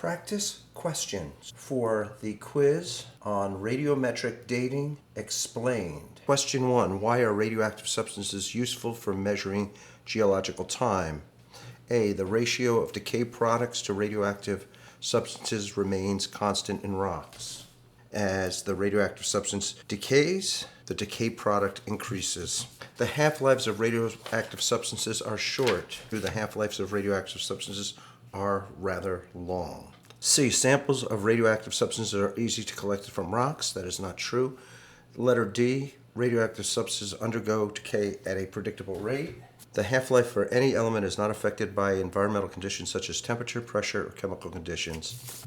Practice questions for the quiz on radiometric dating explained. Question 1. Why are radioactive substances useful for measuring geological time? A. The ratio of decay products to radioactive substances remains constant in rocks. As the radioactive substance decays, the decay product increases. The half-lives of radioactive substances are short. The half-lives of radioactive substances are rather long. C. Samples of radioactive substances are easy to collect from rocks. That is not true. Letter D. Radioactive substances undergo decay at a predictable rate. The half-life for any element is not affected by environmental conditions such as temperature, pressure, or chemical conditions.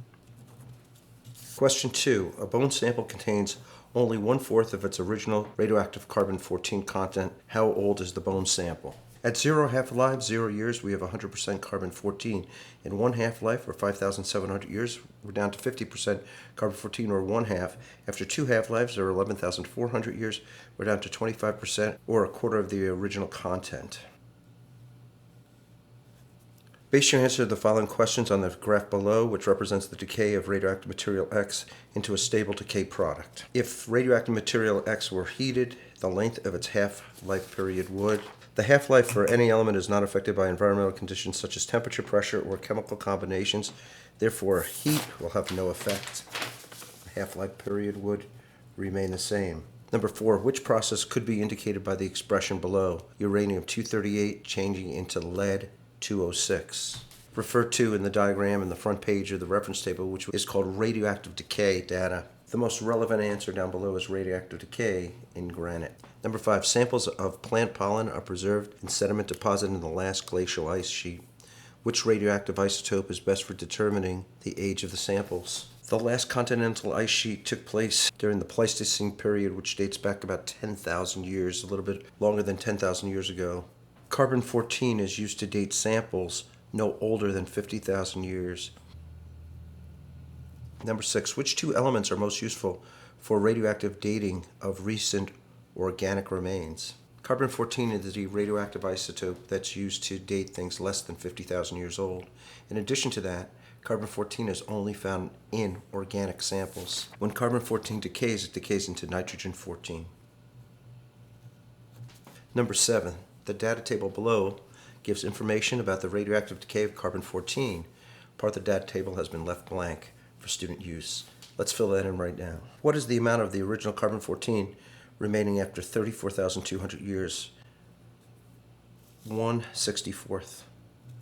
Question 2. A bone sample contains only 1/4 of its original radioactive carbon-14 content. How old is the bone sample? At 0 half-lives, 0 years, we have 100% carbon-14. In 1 half-life, or 5,700 years, we're down to 50% carbon-14, or 1/2. After 2 half-lives, or 11,400 years, we're down to 25%, or 1/4 of the original content. Base your answer to the following questions on the graph below, which represents the decay of radioactive material X into a stable decay product. If radioactive material X were heated, the length of its half-life period would. The half-life for any element is not affected by environmental conditions such as temperature, pressure, or chemical combinations. Therefore, heat will have no effect. The half-life period would remain the same. Number 4, which process could be indicated by the expression below? Uranium-238 changing into lead-206. Referred to in the diagram in the front page of the reference table, which is called radioactive decay data. The most relevant answer down below is radioactive decay in granite. Number 5, samples of plant pollen are preserved in sediment deposited in the last glacial ice sheet. Which radioactive isotope is best for determining the age of the samples? The last continental ice sheet took place during the Pleistocene period, which dates back about 10,000 years, a little bit longer than 10,000 years ago. Carbon-14 is used to date samples no older than 50,000 years. Number 6, which 2 elements are most useful for radioactive dating of recent organic remains? Carbon-14 is the radioactive isotope that's used to date things less than 50,000 years old. In addition to that, carbon-14 is only found in organic samples. When carbon-14 decays, it decays into nitrogen-14. Number 7, the data table below gives information about the radioactive decay of carbon-14. Part of the data table has been left blank for student use. Let's fill that in right now. What is the amount of the original carbon-14 remaining after 34,200 years? 1/64.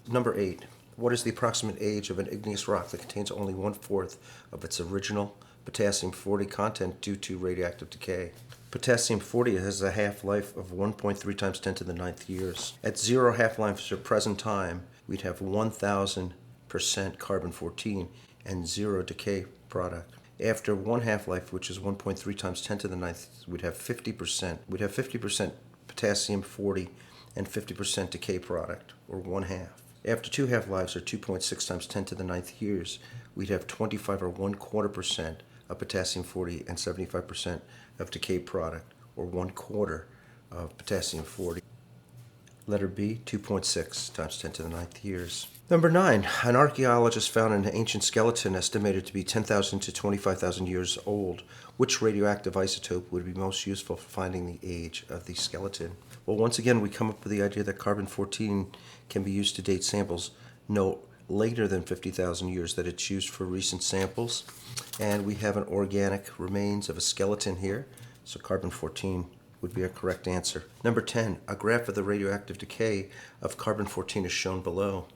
Number 8. What is the approximate age of an igneous rock that contains only 1/4 of its original potassium-40 content due to radioactive decay? Potassium-40 has a half-life of 1.3 times 10 to the 9th years. At 0 half-lives at present time, we'd have 1,000% carbon-14 and 0 decay product. After 1 half-life, which is 1.3 times 10 to the 9th, we'd have 50%. We'd have 50% potassium-40 and 50% decay product, or 1/2. After 2 half-lives, or 2.6 times 10 to the 9th years, we'd have 25 or 1/4% of potassium-40 and 75% of decay product, or 1/4 of potassium-40. Letter B, 2.6 times 10 to the 9th years. Number 9, an archaeologist found an ancient skeleton estimated to be 10,000 to 25,000 years old. Which radioactive isotope would be most useful for finding the age of the skeleton? Well, once again, we come up with the idea that carbon-14 can be used to date samples no later than 50,000 years, that it's used for recent samples. And we have an organic remains of a skeleton here, so carbon-14 would be a correct answer. Number 10, a graph of the radioactive decay of carbon-14 is shown below.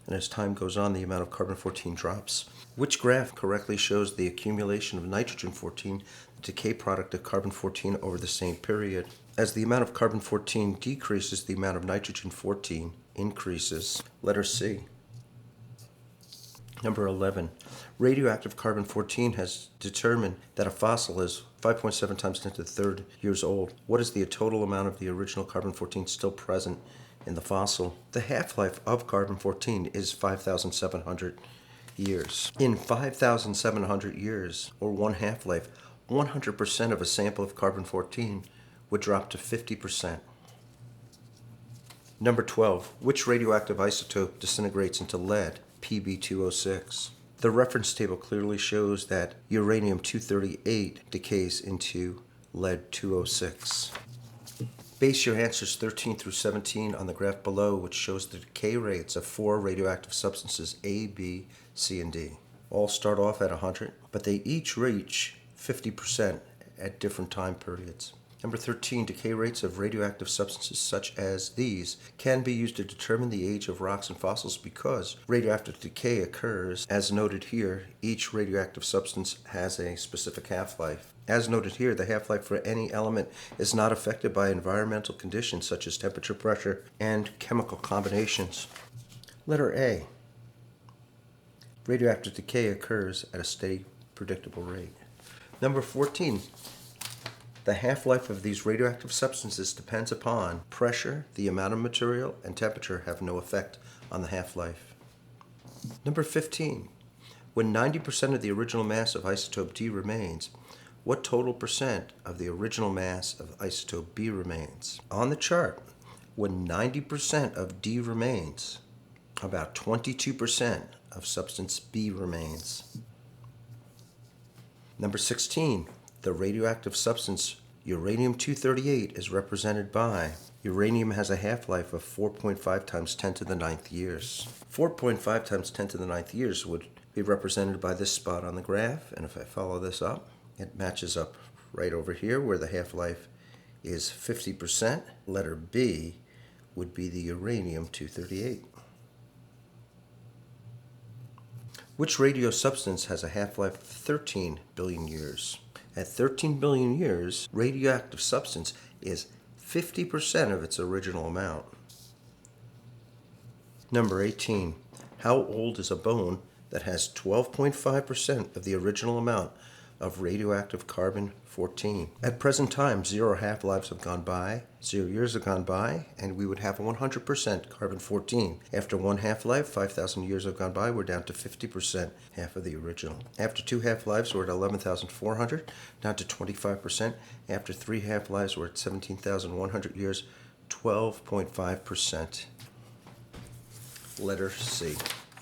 And as time goes on, the amount of carbon-14 drops. Which graph correctly shows the accumulation of nitrogen-14, the decay product of carbon-14 over the same period? As the amount of carbon-14 decreases, the amount of nitrogen-14 increases. Letter C. Number 11, radioactive carbon-14 has determined that a fossil is 5.7 times 10 to the 3rd years old. What is the total amount of the original carbon-14 still present in the fossil? The half-life of carbon-14 is 5,700 years. In 5,700 years, or 1 half-life, 100% of a sample of carbon-14 would drop to 50%. Number 12, which radioactive isotope disintegrates into lead? Pb206. The reference table clearly shows that uranium-238 decays into lead-206. Base your answers 13 through 17 on the graph below, which shows the decay rates of 4 radioactive substances A, B, C, and D. All start off at 100, but they each reach 50% at different time periods. Number 13, decay rates of radioactive substances such as these can be used to determine the age of rocks and fossils because radioactive decay occurs. As noted here, each radioactive substance has a specific half-life. As noted here, the half-life for any element is not affected by environmental conditions such as temperature, pressure, and chemical combinations. Letter A. Radioactive decay occurs at a steady, predictable rate. Number 14. The half-life of these radioactive substances depends upon pressure, the amount of material, and temperature have no effect on the half-life. Number 15. When 90% of the original mass of isotope D remains, what total percent of the original mass of isotope B remains? On the chart, when 90% of D remains, about 22% of substance B remains. Number 16. The radioactive substance uranium-238 is represented by uranium has a half-life of 4.5 times 10 to the 9th years. 4.5 times 10 to the 9th years would be represented by this spot on the graph, and if I follow this up, it matches up right over here where the half-life is 50%. Letter B would be the uranium-238. Which radio substance has a half-life of 13 billion years? At 13 billion years, radioactive substance is 50% of its original amount. Number 18. How old is a bone that has 12.5% of the original amount of radioactive carbon-14? At present time, 0 half-lives have gone by, 0 years have gone by, and we would have 100% carbon-14. After 1 half-life, 5,000 years have gone by, we're down to 50%, half of the original. After 2 half-lives, we're at 11,400, down to 25%. After 3 half-lives, we're at 17,100 years, 12.5%. Letter C.